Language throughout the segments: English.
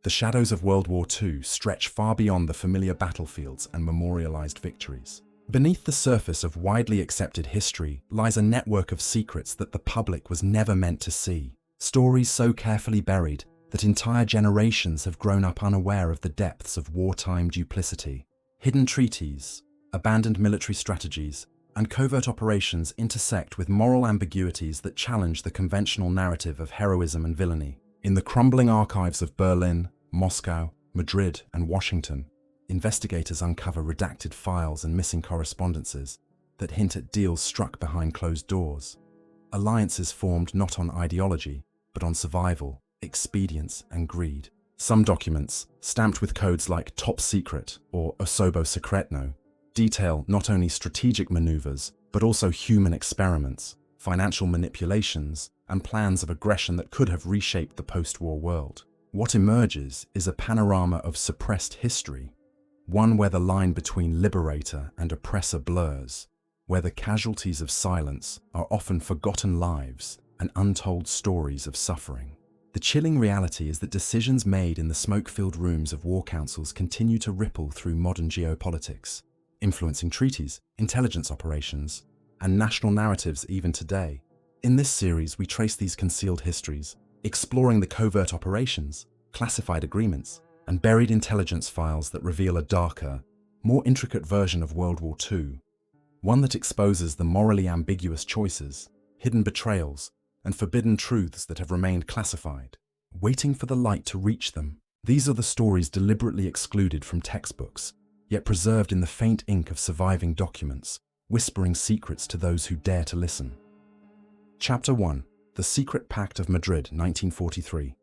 The shadows of World War II stretch far beyond the familiar battlefields and memorialized victories. Beneath the surface of widely accepted history lies a network of secrets that the public was never meant to see. Stories so carefully buried that entire generations have grown up unaware of the depths of wartime duplicity. Hidden treaties, abandoned military strategies, and covert operations intersect with moral ambiguities that challenge the conventional narrative of heroism and villainy. In the crumbling archives of Berlin, Moscow, Madrid, and Washington, investigators uncover redacted files and missing correspondences that hint at deals struck behind closed doors. Alliances formed not on ideology, but on survival, expedience, and greed. Some documents, stamped with codes like Top Secret or Osobo Secretno, detail not only strategic maneuvers, but also human experiments, financial manipulations, and plans of aggression that could have reshaped the post-war world. What emerges is a panorama of suppressed history, one where the line between liberator and oppressor blurs, where the casualties of silence are often forgotten lives and untold stories of suffering. The chilling reality is that decisions made in the smoke-filled rooms of war councils continue to ripple through modern geopolitics, influencing treaties, intelligence operations, and national narratives even today. In this series, we trace these concealed histories, exploring the covert operations, classified agreements, and buried intelligence files that reveal a darker, more intricate version of World War II, one that exposes the morally ambiguous choices, hidden betrayals, and forbidden truths that have remained classified, waiting for the light to reach them. These are the stories deliberately excluded from textbooks, yet preserved in the faint ink of surviving documents, whispering secrets to those who dare to listen. Chapter 1. The Secret Pact of Madrid, 1943.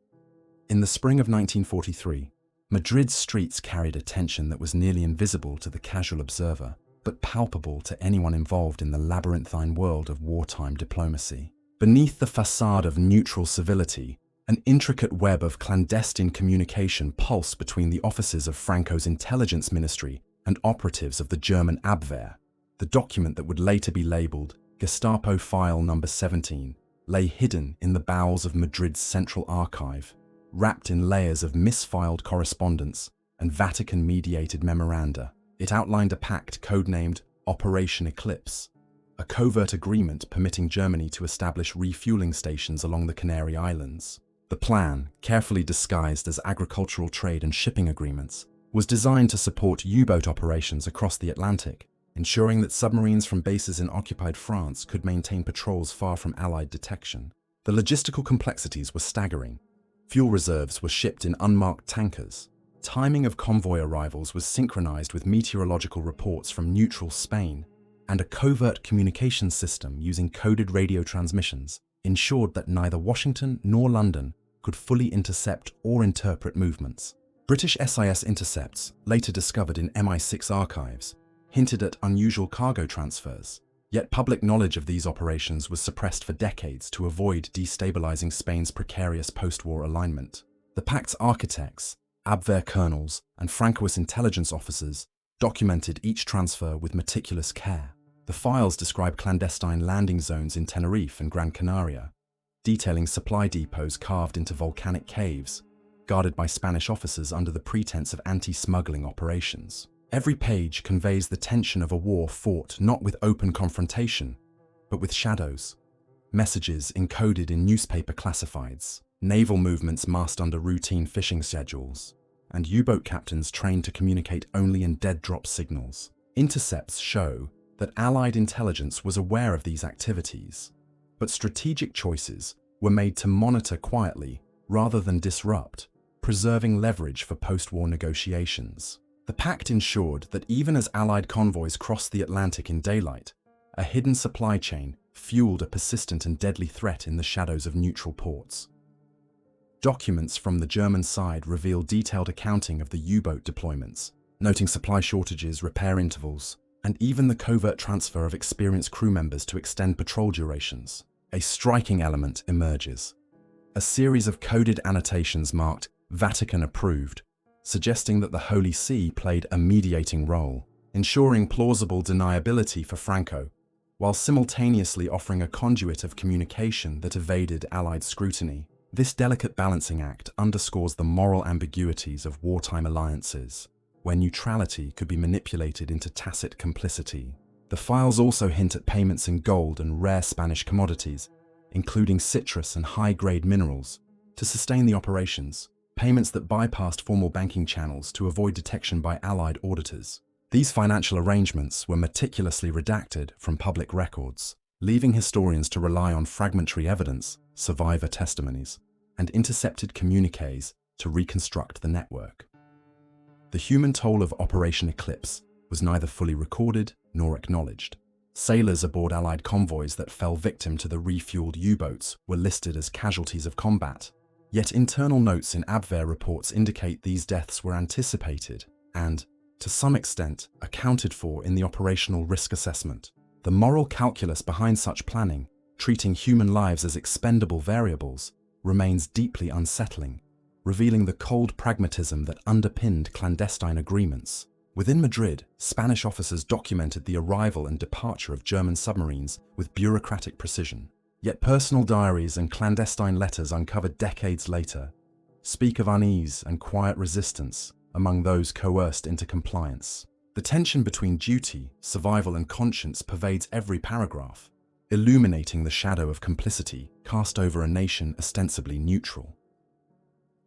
In the spring of 1943, Madrid's streets carried a tension that was nearly invisible to the casual observer, but palpable to anyone involved in the labyrinthine world of wartime diplomacy. Beneath the facade of neutral civility, an intricate web of clandestine communication pulsed between the offices of Franco's intelligence ministry and operatives of the German Abwehr. The document that would later be labeled Gestapo File Number 17 lay hidden in the bowels of Madrid's central archive, wrapped in layers of misfiled correspondence and Vatican-mediated memoranda. It outlined a pact codenamed Operation Eclipse, a covert agreement permitting Germany to establish refueling stations along the Canary Islands. The plan, carefully disguised as agricultural trade and shipping agreements, was designed to support U-boat operations across the Atlantic, ensuring that submarines from bases in occupied France could maintain patrols far from Allied detection. The logistical complexities were staggering. Fuel reserves were shipped in unmarked tankers. Timing of convoy arrivals was synchronized with meteorological reports from neutral Spain, and a covert communications system using coded radio transmissions ensured that neither Washington nor London could fully intercept or interpret movements. British SIS intercepts, later discovered in MI6 archives, hinted at unusual cargo transfers, yet public knowledge of these operations was suppressed for decades to avoid destabilizing Spain's precarious post-war alignment. The Pact's architects, Abwehr colonels, and Francoist intelligence officers documented each transfer with meticulous care. The files describe clandestine landing zones in Tenerife and Gran Canaria, detailing supply depots carved into volcanic caves, guarded by Spanish officers under the pretense of anti-smuggling operations. Every page conveys the tension of a war fought not with open confrontation, but with shadows. Messages encoded in newspaper classifieds, naval movements masked under routine fishing schedules, and U-boat captains trained to communicate only in dead-drop signals. Intercepts show that Allied intelligence was aware of these activities, but strategic choices were made to monitor quietly rather than disrupt, preserving leverage for post-war negotiations. The pact ensured that even as Allied convoys crossed the Atlantic in daylight, a hidden supply chain fueled a persistent and deadly threat in the shadows of neutral ports. Documents from the German side reveal detailed accounting of the U-boat deployments, noting supply shortages, repair intervals, and even the covert transfer of experienced crew members to extend patrol durations. A striking element emerges. A series of coded annotations marked Vatican approved, suggesting that the Holy See played a mediating role, ensuring plausible deniability for Franco, while simultaneously offering a conduit of communication that evaded Allied scrutiny. This delicate balancing act underscores the moral ambiguities of wartime alliances, where neutrality could be manipulated into tacit complicity. The files also hint at payments in gold and rare Spanish commodities, including citrus and high-grade minerals, to sustain the operations, payments that bypassed formal banking channels to avoid detection by Allied auditors. These financial arrangements were meticulously redacted from public records, leaving historians to rely on fragmentary evidence, survivor testimonies, and intercepted communiques to reconstruct the network. The human toll of Operation Eclipse was neither fully recorded nor acknowledged. Sailors aboard Allied convoys that fell victim to the refueled U-boats were listed as casualties of combat, yet internal notes in Abwehr reports indicate these deaths were anticipated and, to some extent, accounted for in the operational risk assessment. The moral calculus behind such planning, treating human lives as expendable variables, remains deeply unsettling, revealing the cold pragmatism that underpinned clandestine agreements. Within Madrid, Spanish officers documented the arrival and departure of German submarines with bureaucratic precision. Yet personal diaries and clandestine letters uncovered decades later speak of unease and quiet resistance among those coerced into compliance. The tension between duty, survival, and conscience pervades every paragraph, illuminating the shadow of complicity cast over a nation ostensibly neutral.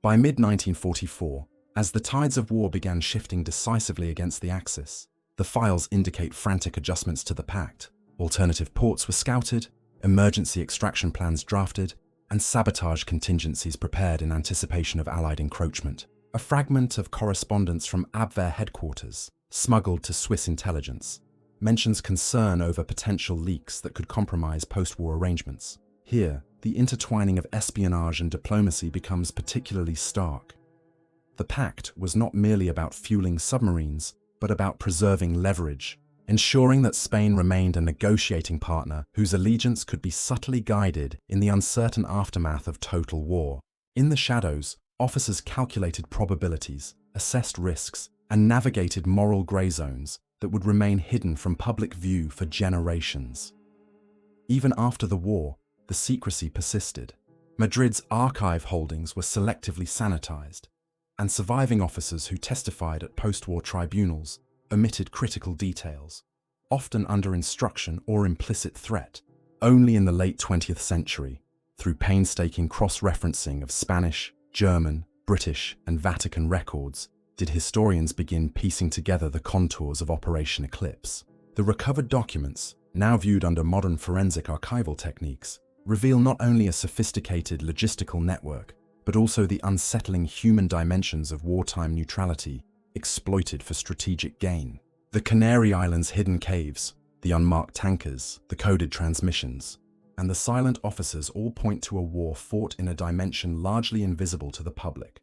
By mid-1944, as the tides of war began shifting decisively against the Axis, the files indicate frantic adjustments to the Pact. Alternative ports were scouted, emergency extraction plans drafted, and sabotage contingencies prepared in anticipation of Allied encroachment. A fragment of correspondence from Abwehr headquarters, smuggled to Swiss intelligence, mentions concern over potential leaks that could compromise post-war arrangements. Here, the intertwining of espionage and diplomacy becomes particularly stark. The Pact was not merely about fueling submarines, but about preserving leverage, ensuring that Spain remained a negotiating partner whose allegiance could be subtly guided in the uncertain aftermath of total war. In the shadows, officers calculated probabilities, assessed risks, and navigated moral grey zones that would remain hidden from public view for generations. Even after the war, the secrecy persisted. Madrid's archive holdings were selectively sanitized, and surviving officers who testified at post-war tribunals omitted critical details, often under instruction or implicit threat. Only in the late 20th century, through painstaking cross-referencing of Spanish, German, British, and Vatican records, did historians begin piecing together the contours of Operation Eclipse. The recovered documents, now viewed under modern forensic archival techniques, reveal not only a sophisticated logistical network, but also the unsettling human dimensions of wartime neutrality exploited for strategic gain. The Canary Islands' hidden caves, the unmarked tankers, the coded transmissions, and the silent officers all point to a war fought in a dimension largely invisible to the public.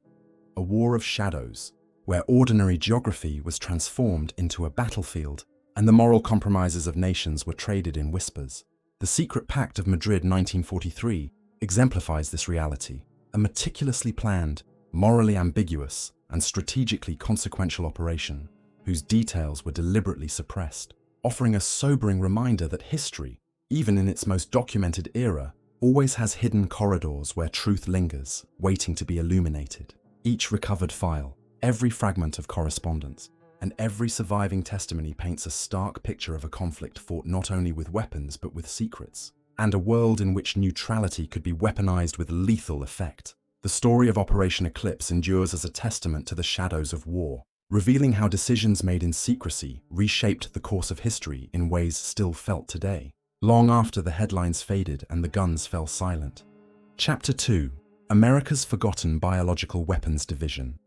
A war of shadows, where ordinary geography was transformed into a battlefield, and the moral compromises of nations were traded in whispers. The Secret Pact of Madrid 1943 exemplifies this reality, a meticulously planned, morally ambiguous, and strategically consequential operation, whose details were deliberately suppressed, offering a sobering reminder that history, even in its most documented era, always has hidden corridors where truth lingers, waiting to be illuminated. Each recovered file, every fragment of correspondence, and every surviving testimony paints a stark picture of a conflict fought not only with weapons but with secrets, and a world in which neutrality could be weaponized with lethal effect. The story of Operation Eclipse endures as a testament to the shadows of war, revealing how decisions made in secrecy reshaped the course of history in ways still felt today, long after the headlines faded and the guns fell silent. Chapter 2: America's Forgotten Biological Weapons Division.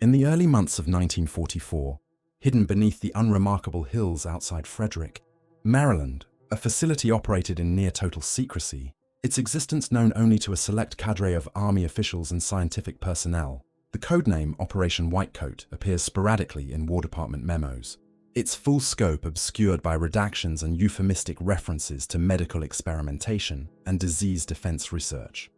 In the early months of 1944, hidden beneath the unremarkable hills outside Frederick, Maryland, a facility operated in near-total secrecy, its existence known only to a select cadre of Army officials and scientific personnel, the codename Operation Whitecoat appears sporadically in War Department memos, its full scope obscured by redactions and euphemistic references to medical experimentation and disease defense research.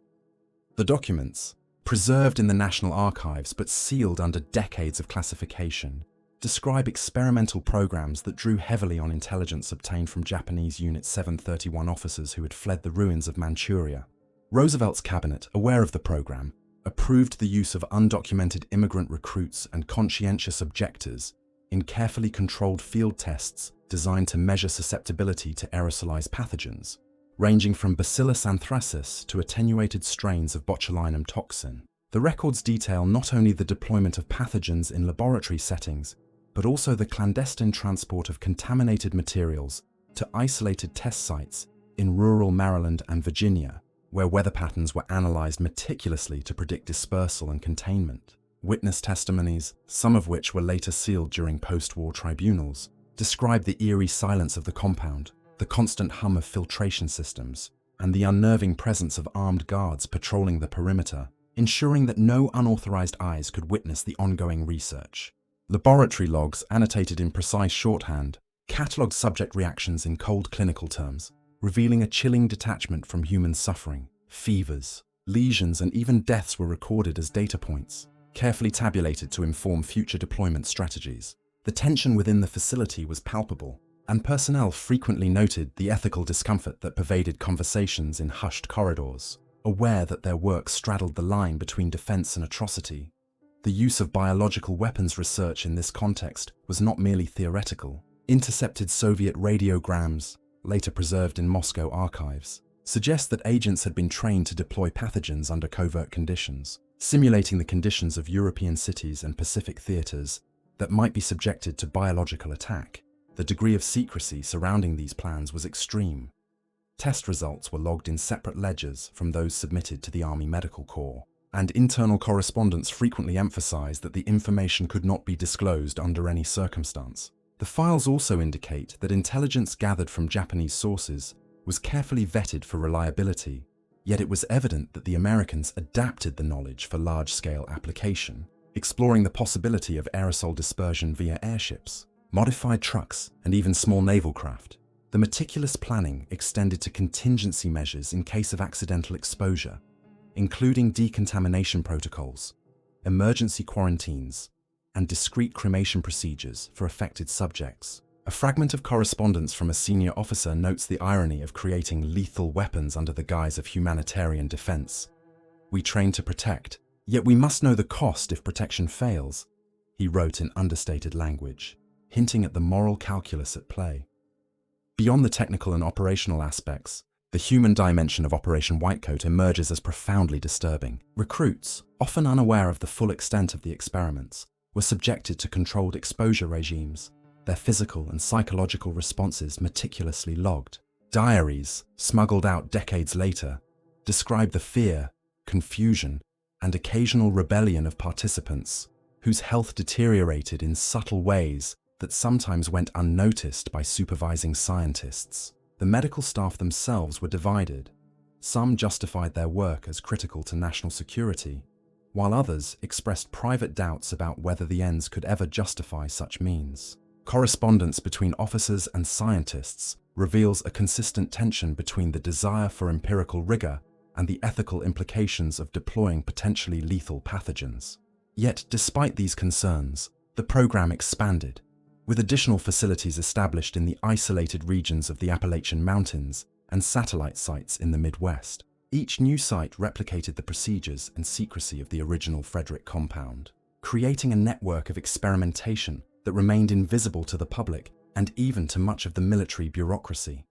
The documents, preserved in the National Archives but sealed under decades of classification, describe experimental programs that drew heavily on intelligence obtained from Japanese Unit 731 officers who had fled the ruins of Manchuria. Roosevelt's cabinet, aware of the program, approved the use of undocumented immigrant recruits and conscientious objectors in carefully controlled field tests designed to measure susceptibility to aerosolized pathogens, ranging from Bacillus anthracis to attenuated strains of botulinum toxin. The records detail not only the deployment of pathogens in laboratory settings, but also the clandestine transport of contaminated materials to isolated test sites in rural Maryland and Virginia, where weather patterns were analyzed meticulously to predict dispersal and containment. Witness testimonies, some of which were later sealed during post-war tribunals, describe the eerie silence of the compound, the constant hum of filtration systems, and the unnerving presence of armed guards patrolling the perimeter, ensuring that no unauthorized eyes could witness the ongoing research. Laboratory logs, annotated in precise shorthand, catalogued subject reactions in cold clinical terms, revealing a chilling detachment from human suffering. Fevers, lesions, and even deaths were recorded as data points, carefully tabulated to inform future deployment strategies. The tension within the facility was palpable, and personnel frequently noted the ethical discomfort that pervaded conversations in hushed corridors, aware that their work straddled the line between defense and atrocity. The use of biological weapons research in this context was not merely theoretical. Intercepted Soviet radiograms, later preserved in Moscow archives, suggest that agents had been trained to deploy pathogens under covert conditions, simulating the conditions of European cities and Pacific theaters that might be subjected to biological attack. The degree of secrecy surrounding these plans was extreme. Test results were logged in separate ledgers from those submitted to the Army Medical Corps, and internal correspondence frequently emphasized that the information could not be disclosed under any circumstance. The files also indicate that intelligence gathered from Japanese sources was carefully vetted for reliability, yet it was evident that the Americans adapted the knowledge for large-scale application, exploring the possibility of aerosol dispersion via airships, modified trucks, and even small naval craft. The meticulous planning extended to contingency measures in case of accidental exposure, including decontamination protocols, emergency quarantines, and discreet cremation procedures for affected subjects. A fragment of correspondence from a senior officer notes the irony of creating lethal weapons under the guise of humanitarian defense. "We train to protect, yet we must know the cost if protection fails," he wrote in understated language, hinting at the moral calculus at play. Beyond the technical and operational aspects, the human dimension of Operation Whitecoat emerges as profoundly disturbing. Recruits, often unaware of the full extent of the experiments, were subjected to controlled exposure regimes, their physical and psychological responses meticulously logged. Diaries, smuggled out decades later, describe the fear, confusion, and occasional rebellion of participants, whose health deteriorated in subtle ways that sometimes went unnoticed by supervising scientists. The medical staff themselves were divided. Some justified their work as critical to national security, while others expressed private doubts about whether the ends could ever justify such means. Correspondence between officers and scientists reveals a consistent tension between the desire for empirical rigor and the ethical implications of deploying potentially lethal pathogens. Yet, despite these concerns, the program expanded, with additional facilities established in the isolated regions of the Appalachian Mountains and satellite sites in the Midwest. Each new site replicated the procedures and secrecy of the original Frederick compound, creating a network of experimentation that remained invisible to the public and even to much of the military bureaucracy.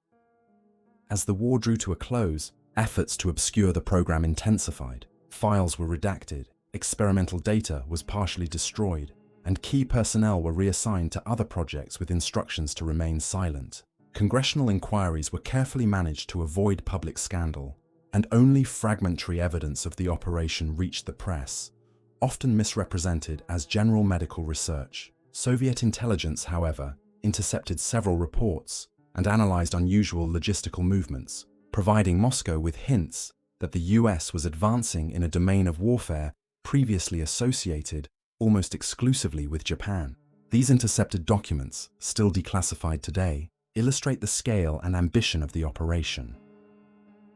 As the war drew to a close, efforts to obscure the program intensified. Files were redacted, experimental data was partially destroyed, and key personnel were reassigned to other projects with instructions to remain silent. Congressional inquiries were carefully managed to avoid public scandal, and only fragmentary evidence of the operation reached the press, often misrepresented as general medical research. Soviet intelligence, however, intercepted several reports and analyzed unusual logistical movements, providing Moscow with hints that the US was advancing in a domain of warfare previously associated almost exclusively with Japan. These intercepted documents, still declassified today, illustrate the scale and ambition of the operation.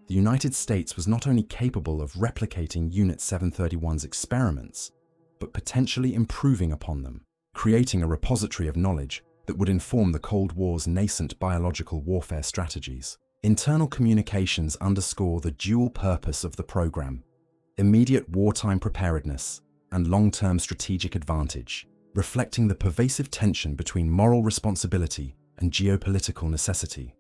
The United States was not only capable of replicating Unit 731's experiments, but potentially improving upon them, creating a repository of knowledge that would inform the Cold War's nascent biological warfare strategies. Internal communications underscore the dual purpose of the program: immediate wartime preparedness and long-term strategic advantage, reflecting the pervasive tension between moral responsibility and geopolitical necessity.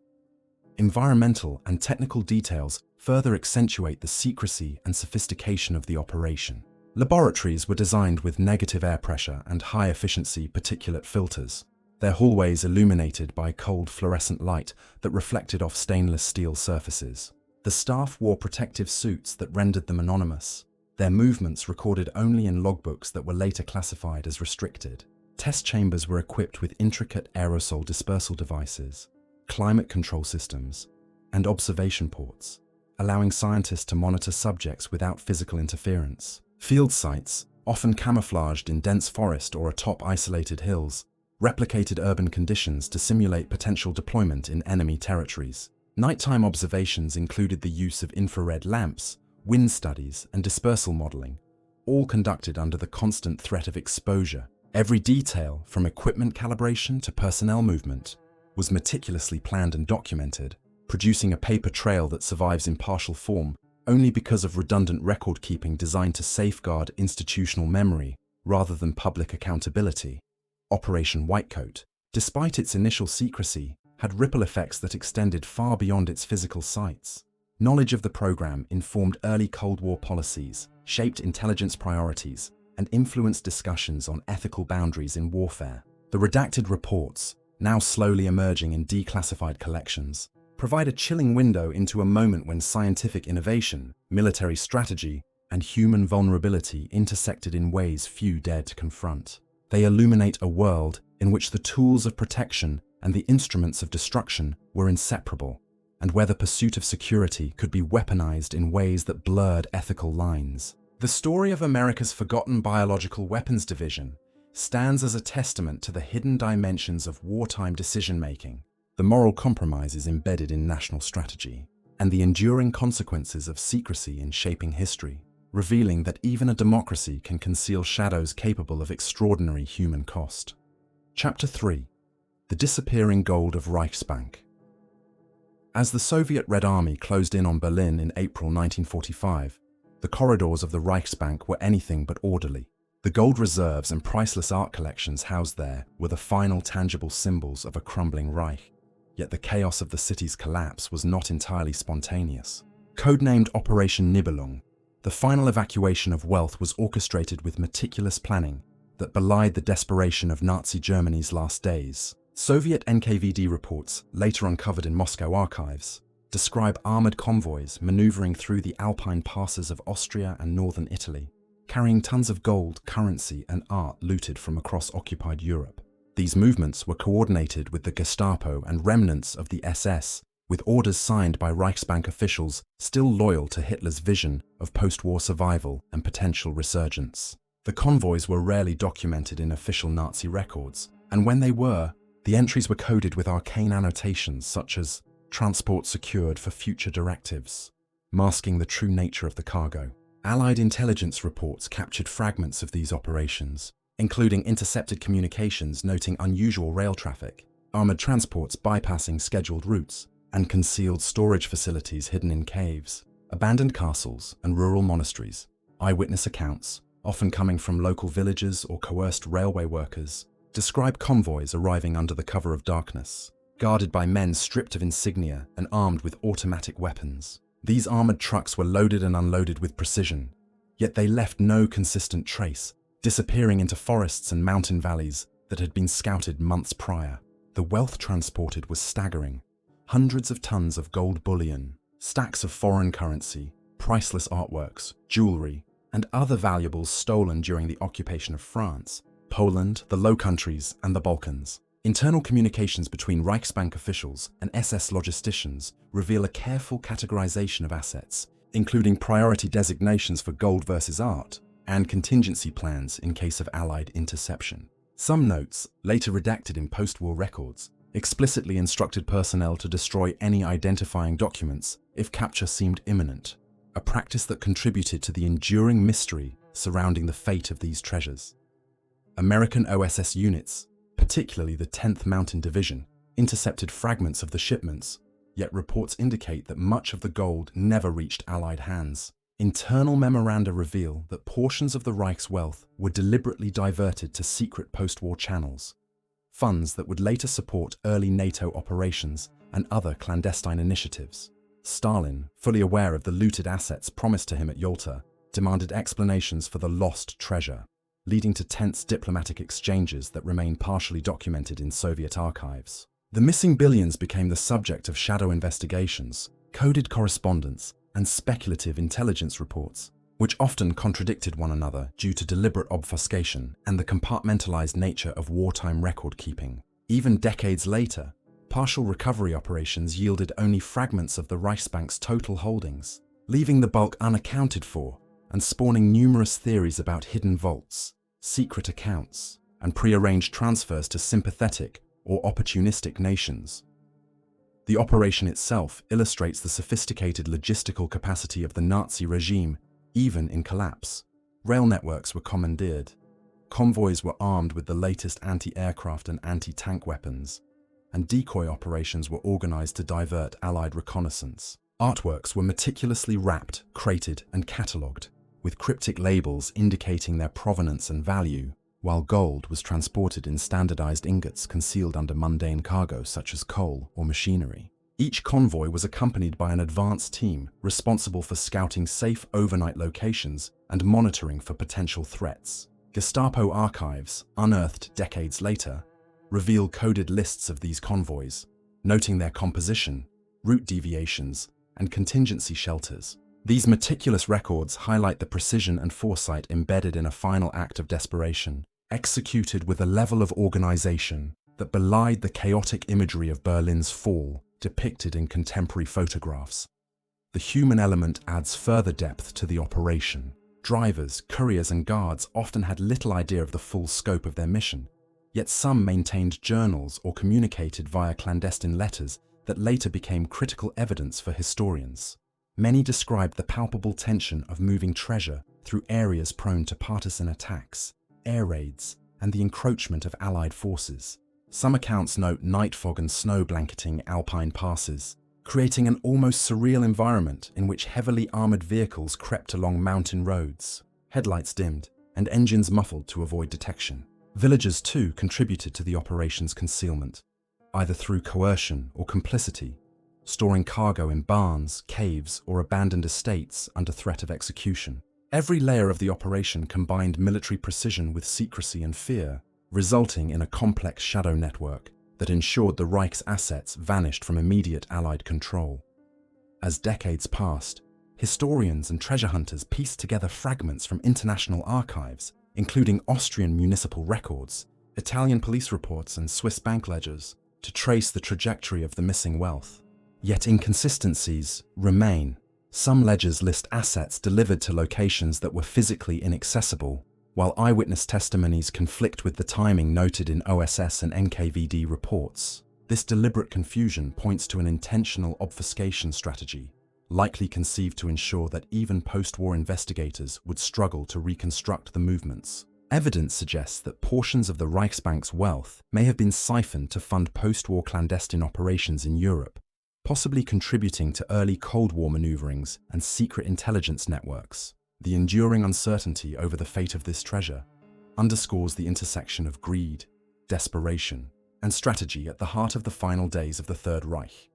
Environmental and technical details further accentuate the secrecy and sophistication of the operation. Laboratories were designed with negative air pressure and high-efficiency particulate filters, their hallways illuminated by cold fluorescent light that reflected off stainless steel surfaces. The staff wore protective suits that rendered them anonymous, their movements recorded only in logbooks that were later classified as restricted. Test chambers were equipped with intricate aerosol dispersal devices, climate control systems, and observation ports, allowing scientists to monitor subjects without physical interference. Field sites, often camouflaged in dense forest or atop isolated hills, replicated urban conditions to simulate potential deployment in enemy territories. Nighttime observations included the use of infrared lamps, wind studies, and dispersal modeling, all conducted under the constant threat of exposure. Every detail, from equipment calibration to personnel movement, was meticulously planned and documented, producing a paper trail that survives in partial form only because of redundant record-keeping designed to safeguard institutional memory rather than public accountability. Operation Whitecoat, despite its initial secrecy, had ripple effects that extended far beyond its physical sites. Knowledge of the program informed early Cold War policies, shaped intelligence priorities, and influenced discussions on ethical boundaries in warfare. The redacted reports, now slowly emerging in declassified collections, provide a chilling window into a moment when scientific innovation, military strategy, and human vulnerability intersected in ways few dared to confront. They illuminate a world in which the tools of protection and the instruments of destruction were inseparable, and where the pursuit of security could be weaponized in ways that blurred ethical lines. The story of America's forgotten biological weapons division stands as a testament to the hidden dimensions of wartime decision-making, the moral compromises embedded in national strategy, and the enduring consequences of secrecy in shaping history, revealing that even a democracy can conceal shadows capable of extraordinary human cost. Chapter 3: The Disappearing Gold of Reichsbank. As the Soviet Red Army closed in on Berlin in April 1945, the corridors of the Reichsbank were anything but orderly. The gold reserves and priceless art collections housed there were the final tangible symbols of a crumbling Reich. Yet the chaos of the city's collapse was not entirely spontaneous. Codenamed Operation Nibelung, the final evacuation of wealth was orchestrated with meticulous planning that belied the desperation of Nazi Germany's last days. Soviet NKVD reports, later uncovered in Moscow archives, describe armored convoys maneuvering through the alpine passes of Austria and northern Italy, carrying tons of gold, currency, and art looted from across occupied Europe. These movements were coordinated with the Gestapo and remnants of the SS, with orders signed by Reichsbank officials still loyal to Hitler's vision of post-war survival and potential resurgence. The convoys were rarely documented in official Nazi records, and when they were, the entries were coded with arcane annotations such as "transport secured for future directives," masking the true nature of the cargo. Allied intelligence reports captured fragments of these operations, including intercepted communications noting unusual rail traffic, armored transports bypassing scheduled routes, and concealed storage facilities hidden in caves, abandoned castles, and rural monasteries. Eyewitness accounts, often coming from local villagers or coerced railway workers, describe convoys arriving under the cover of darkness, guarded by men stripped of insignia and armed with automatic weapons. These armored trucks were loaded and unloaded with precision, yet they left no consistent trace, disappearing into forests and mountain valleys that had been scouted months prior. The wealth transported was staggering. Hundreds of tons of gold bullion, stacks of foreign currency, priceless artworks, jewelry, and other valuables stolen during the occupation of France, Poland, the Low Countries, and the Balkans. Internal communications between Reichsbank officials and SS logisticians reveal a careful categorization of assets, including priority designations for gold versus art, and contingency plans in case of Allied interception. Some notes, later redacted in post-war records, explicitly instructed personnel to destroy any identifying documents if capture seemed imminent, a practice that contributed to the enduring mystery surrounding the fate of these treasures. American OSS units, particularly the 10th Mountain Division, intercepted fragments of the shipments, yet reports indicate that much of the gold never reached Allied hands. Internal memoranda reveal that portions of the Reich's wealth were deliberately diverted to secret post-war channels, funds that would later support early NATO operations and other clandestine initiatives. Stalin, fully aware of the looted assets promised to him at Yalta, demanded explanations for the lost treasure, leading to tense diplomatic exchanges that remain partially documented in Soviet archives. The missing billions became the subject of shadow investigations, coded correspondence, and speculative intelligence reports, which often contradicted one another due to deliberate obfuscation and the compartmentalized nature of wartime record-keeping. Even decades later, partial recovery operations yielded only fragments of the Reichsbank's total holdings, leaving the bulk unaccounted for and spawning numerous theories about hidden vaults, secret accounts, and prearranged transfers to sympathetic or opportunistic nations. The operation itself illustrates the sophisticated logistical capacity of the Nazi regime, even in collapse. Rail networks were commandeered. Convoys were armed with the latest anti-aircraft and anti-tank weapons, and decoy operations were organized to divert Allied reconnaissance. Artworks were meticulously wrapped, crated, and catalogued, with cryptic labels indicating their provenance and value, while gold was transported in standardized ingots concealed under mundane cargo such as coal or machinery. Each convoy was accompanied by an advance team responsible for scouting safe overnight locations and monitoring for potential threats. Gestapo archives, unearthed decades later, reveal coded lists of these convoys, noting their composition, route deviations, and contingency shelters. These meticulous records highlight the precision and foresight embedded in a final act of desperation, executed with a level of organization that belied the chaotic imagery of Berlin's fall depicted in contemporary photographs. The human element adds further depth to the operation. Drivers, couriers, and guards often had little idea of the full scope of their mission, yet some maintained journals or communicated via clandestine letters that later became critical evidence for historians. Many described the palpable tension of moving treasure through areas prone to partisan attacks, air raids, and the encroachment of Allied forces. Some accounts note night fog and snow blanketing Alpine passes, creating an almost surreal environment in which heavily armored vehicles crept along mountain roads, headlights dimmed, and engines muffled to avoid detection. Villagers too contributed to the operation's concealment, either through coercion or complicity, storing cargo in barns, caves, or abandoned estates under threat of execution. Every layer of the operation combined military precision with secrecy and fear, resulting in a complex shadow network that ensured the Reich's assets vanished from immediate Allied control. As decades passed, historians and treasure hunters pieced together fragments from international archives, including Austrian municipal records, Italian police reports, and Swiss bank ledgers, to trace the trajectory of the missing wealth. Yet inconsistencies remain. Some ledgers list assets delivered to locations that were physically inaccessible, while eyewitness testimonies conflict with the timing noted in OSS and NKVD reports. This deliberate confusion points to an intentional obfuscation strategy, likely conceived to ensure that even post-war investigators would struggle to reconstruct the movements. Evidence suggests that portions of the Reichsbank's wealth may have been siphoned to fund post-war clandestine operations in Europe, possibly contributing to early Cold War maneuverings and secret intelligence networks. The enduring uncertainty over the fate of this treasure underscores the intersection of greed, desperation, and strategy at the heart of the final days of the Third Reich.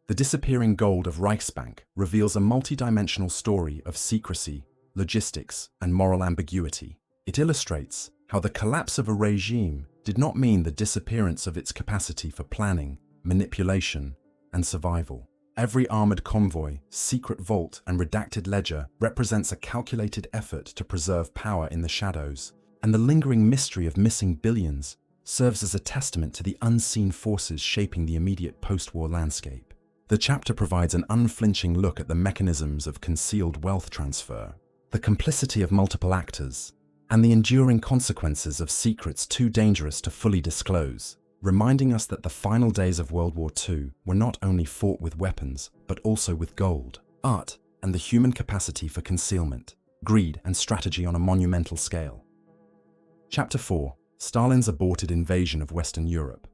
The disappearing gold of Reichsbank reveals a multi-dimensional story of secrecy, logistics, and moral ambiguity. It illustrates how the collapse of a regime did not mean the disappearance of its capacity for planning, manipulation, and survival. Every armored convoy, secret vault, and redacted ledger represents a calculated effort to preserve power in the shadows, and the lingering mystery of missing billions serves as a testament to the unseen forces shaping the immediate post-war landscape. The chapter provides an unflinching look at the mechanisms of concealed wealth transfer, the complicity of multiple actors, and the enduring consequences of secrets too dangerous to fully disclose, reminding us that the final days of World War II were not only fought with weapons, but also with gold, art, and the human capacity for concealment, greed, and strategy on a monumental scale. Chapter 4. Stalin's aborted invasion of Western Europe.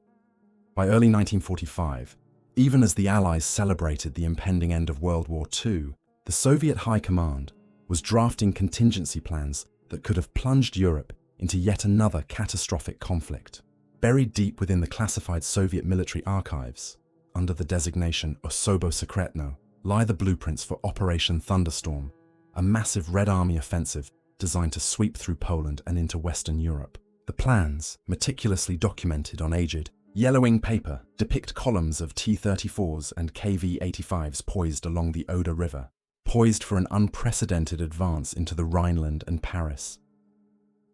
By early 1945, Even as the Allies celebrated the impending end of World War II, the Soviet High Command was drafting contingency plans that could have plunged Europe into yet another catastrophic conflict. Buried deep within the classified Soviet military archives, under the designation Osobo Sekretno, lie the blueprints for Operation Thunderstorm, a massive Red Army offensive designed to sweep through Poland and into Western Europe. The plans, meticulously documented on aged, yellowing paper, depict columns of T-34s and KV-85s poised along the Oder River, poised for an unprecedented advance into the Rhineland and Paris.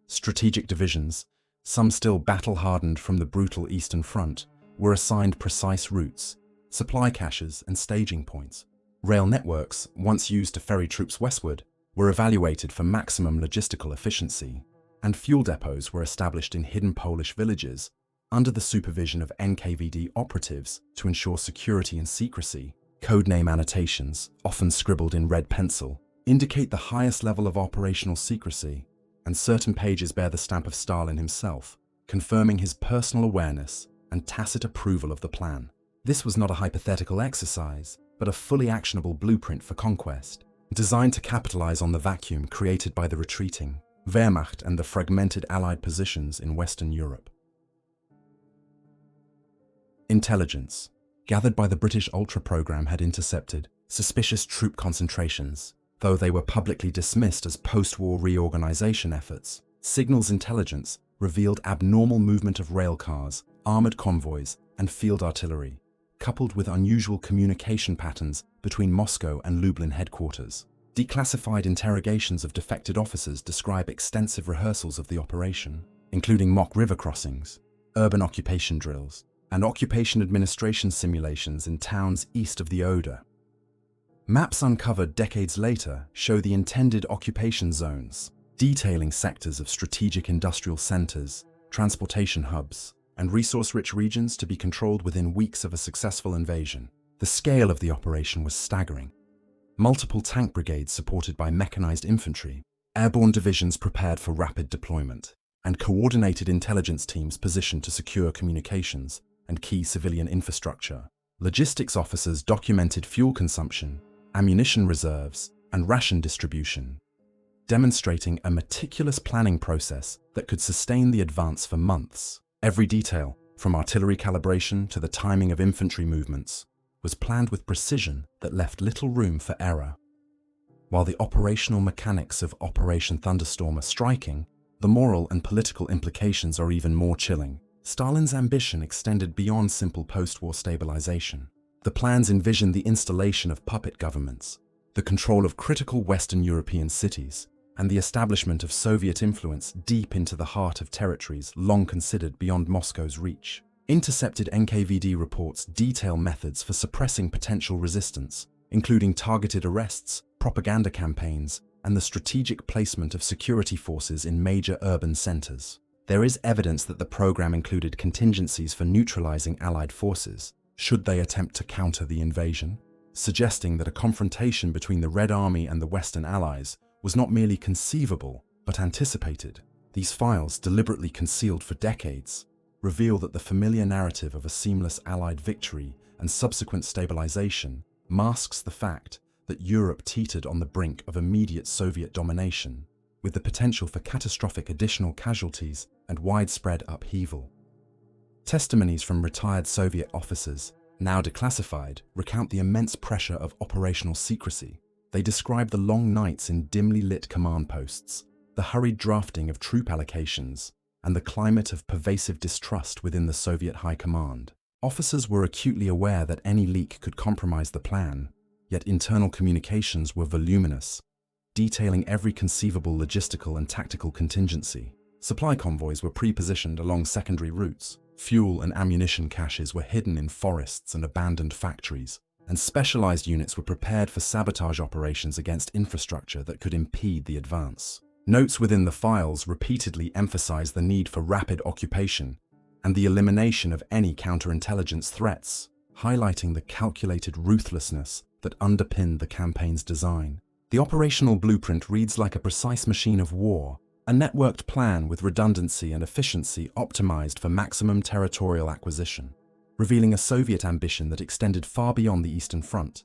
Strategic divisions, some still battle-hardened from the brutal Eastern Front, were assigned precise routes, supply caches and staging points. Rail networks, once used to ferry troops westward, were evaluated for maximum logistical efficiency, and fuel depots were established in hidden Polish villages under the supervision of NKVD operatives to ensure security and secrecy. Codename annotations, often scribbled in red pencil, indicate the highest level of operational secrecy, and certain pages bear the stamp of Stalin himself, confirming his personal awareness and tacit approval of the plan. This was not a hypothetical exercise, but a fully actionable blueprint for conquest, designed to capitalize on the vacuum created by the retreating Wehrmacht and the fragmented Allied positions in Western Europe. Intelligence, gathered by the British Ultra program, had intercepted suspicious troop concentrations, though they were publicly dismissed as post-war reorganization efforts. Signals intelligence revealed abnormal movement of rail cars, armored convoys, and field artillery, coupled with unusual communication patterns between Moscow and Lublin headquarters. Declassified interrogations of defected officers describe extensive rehearsals of the operation, including mock river crossings, urban occupation drills, and occupation administration simulations in towns east of the Oder. Maps uncovered decades later show the intended occupation zones, detailing sectors of strategic industrial centers, transportation hubs, and resource-rich regions to be controlled within weeks of a successful invasion. The scale of the operation was staggering. Multiple tank brigades supported by mechanized infantry, airborne divisions prepared for rapid deployment, and coordinated intelligence teams positioned to secure communications and key civilian infrastructure. Logistics officers documented fuel consumption, ammunition reserves, and ration distribution, demonstrating a meticulous planning process that could sustain the advance for months. Every detail, from artillery calibration to the timing of infantry movements, was planned with precision that left little room for error. While the operational mechanics of Operation Thunderstorm are striking, the moral and political implications are even more chilling. Stalin's ambition extended beyond simple post-war stabilization. The plans envisioned the installation of puppet governments, the control of critical Western European cities, and the establishment of Soviet influence deep into the heart of territories long considered beyond Moscow's reach. Intercepted NKVD reports detail methods for suppressing potential resistance, including targeted arrests, propaganda campaigns, and the strategic placement of security forces in major urban centers. There is evidence that the program included contingencies for neutralizing Allied forces, should they attempt to counter the invasion, suggesting that a confrontation between the Red Army and the Western Allies was not merely conceivable, but anticipated. These files, deliberately concealed for decades, reveal that the familiar narrative of a seamless Allied victory and subsequent stabilization masks the fact that Europe teetered on the brink of immediate Soviet domination, with the potential for catastrophic additional casualties and widespread upheaval. Testimonies from retired Soviet officers, now declassified, recount the immense pressure of operational secrecy. They describe the long nights in dimly lit command posts, the hurried drafting of troop allocations, and the climate of pervasive distrust within the Soviet High Command. Officers were acutely aware that any leak could compromise the plan, yet internal communications were voluminous, detailing every conceivable logistical and tactical contingency. Supply convoys were pre-positioned along secondary routes, fuel and ammunition caches were hidden in forests and abandoned factories, and specialized units were prepared for sabotage operations against infrastructure that could impede the advance. Notes within the files repeatedly emphasize the need for rapid occupation and the elimination of any counterintelligence threats, highlighting the calculated ruthlessness that underpinned the campaign's design. The operational blueprint reads like a precise machine of war, a networked plan with redundancy and efficiency optimized for maximum territorial acquisition. revealing a Soviet ambition that extended far beyond the Eastern Front.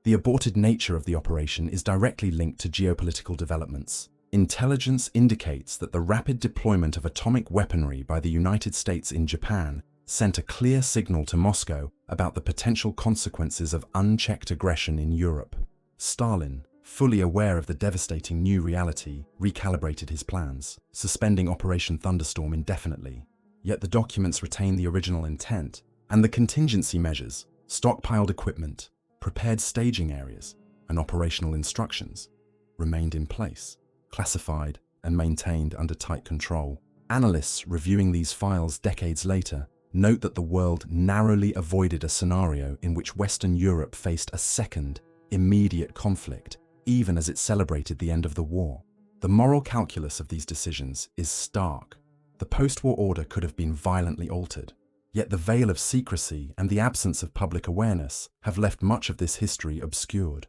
The aborted nature of the operation is directly linked to geopolitical developments. Intelligence indicates that the rapid deployment of atomic weaponry by the United States in Japan sent a clear signal to Moscow about the potential consequences of unchecked aggression in Europe. Stalin, fully aware of the devastating new reality, recalibrated his plans, suspending Operation Thunderstorm indefinitely. Yet the documents retain the original intent, and the contingency measures, stockpiled equipment, prepared staging areas, and operational instructions remained in place, classified and maintained under tight control. Analysts reviewing these files decades later note that the world narrowly avoided a scenario in which Western Europe faced a second, immediate conflict, even as it celebrated the end of the war. The moral calculus of these decisions is stark. The post-war order could have been violently altered, yet the veil of secrecy and the absence of public awareness have left much of this history obscured.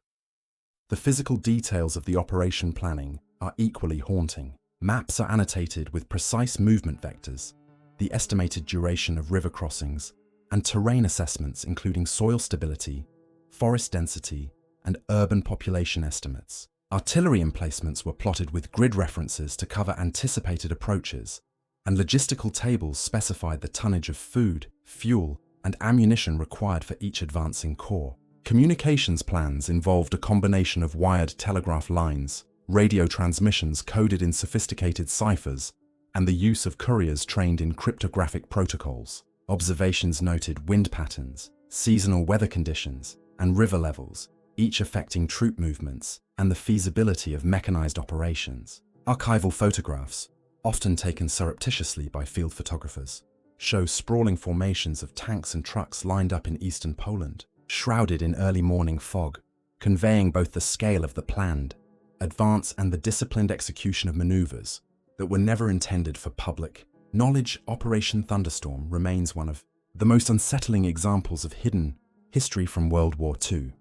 The physical details of the operation planning are equally haunting. Maps are annotated with precise movement vectors, the estimated duration of river crossings, and terrain assessments including soil stability, forest density, and urban population estimates. Artillery emplacements were plotted with grid references to cover anticipated approaches, and logistical tables specified the tonnage of food, fuel, and ammunition required for each advancing corps. Communications plans involved a combination of wired telegraph lines, radio transmissions coded in sophisticated ciphers, and the use of couriers trained in cryptographic protocols. Observations noted wind patterns, seasonal weather conditions, and river levels, each affecting troop movements and the feasibility of mechanized operations. Archival photographs, often taken surreptitiously by field photographers, show sprawling formations of tanks and trucks lined up in eastern Poland, shrouded in early morning fog, conveying both the scale of the planned advance and the disciplined execution of maneuvers that were never intended for public knowledge. Operation Thunderstorm remains one of the most unsettling examples of hidden history from World War II.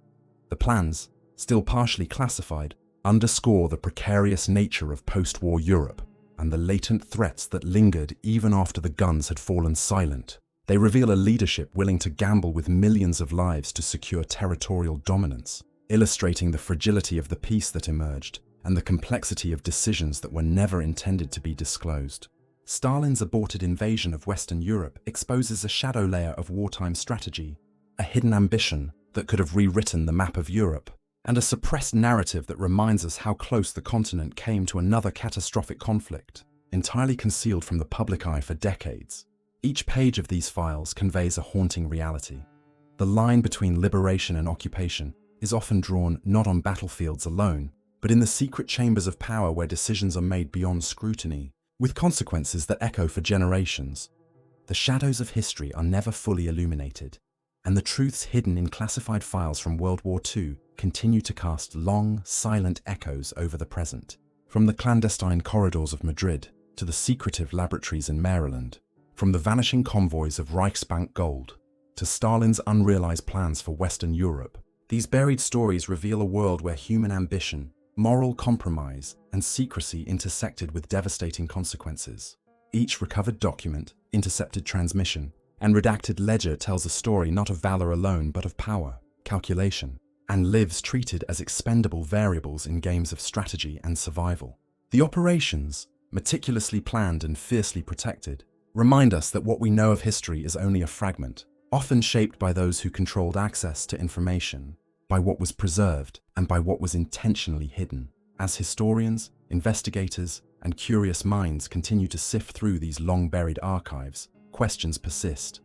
The plans, still partially classified, underscore the precarious nature of post-war Europe and the latent threats that lingered even after the guns had fallen silent. They reveal a leadership willing to gamble with millions of lives to secure territorial dominance, illustrating the fragility of the peace that emerged and the complexity of decisions that were never intended to be disclosed. Stalin's aborted invasion of Western Europe exposes a shadow layer of wartime strategy, a hidden ambition that could have rewritten the map of Europe, and a suppressed narrative that reminds us how close the continent came to another catastrophic conflict, entirely concealed from the public eye for decades. Each page of these files conveys a haunting reality. The line between liberation and occupation is often drawn not on battlefields alone, but in the secret chambers of power where decisions are made beyond scrutiny, with consequences that echo for generations. The shadows of history are never fully illuminated, and the truths hidden in classified files from World War II continue to cast long, silent echoes over the present. From the clandestine corridors of Madrid to the secretive laboratories in Maryland, from the vanishing convoys of Reichsbank gold to Stalin's unrealized plans for Western Europe, these buried stories reveal a world where human ambition, moral compromise, and secrecy intersected with devastating consequences. Each recovered document, intercepted transmission, and redacted ledger tells a story not of valor alone but of power, calculation, and lives treated as expendable variables in games of strategy and survival. The operations, meticulously planned and fiercely protected, remind us that what we know of history is only a fragment, often shaped by those who controlled access to information, by what was preserved, and by what was intentionally hidden. As historians, investigators, and curious minds continue to sift through these long-buried archives, questions persist.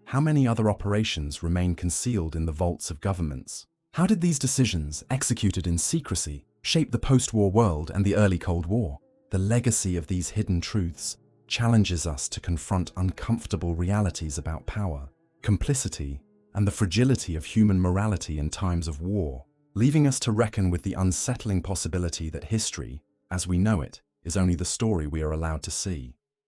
How many other operations remain concealed in the vaults of governments? How did these decisions, executed in secrecy, shape the post-war world and the early Cold War? The legacy of these hidden truths challenges us to confront uncomfortable realities about power, complicity, and the fragility of human morality in times of war, leaving us to reckon with the unsettling possibility that history, as we know it, is only the story we are allowed to see.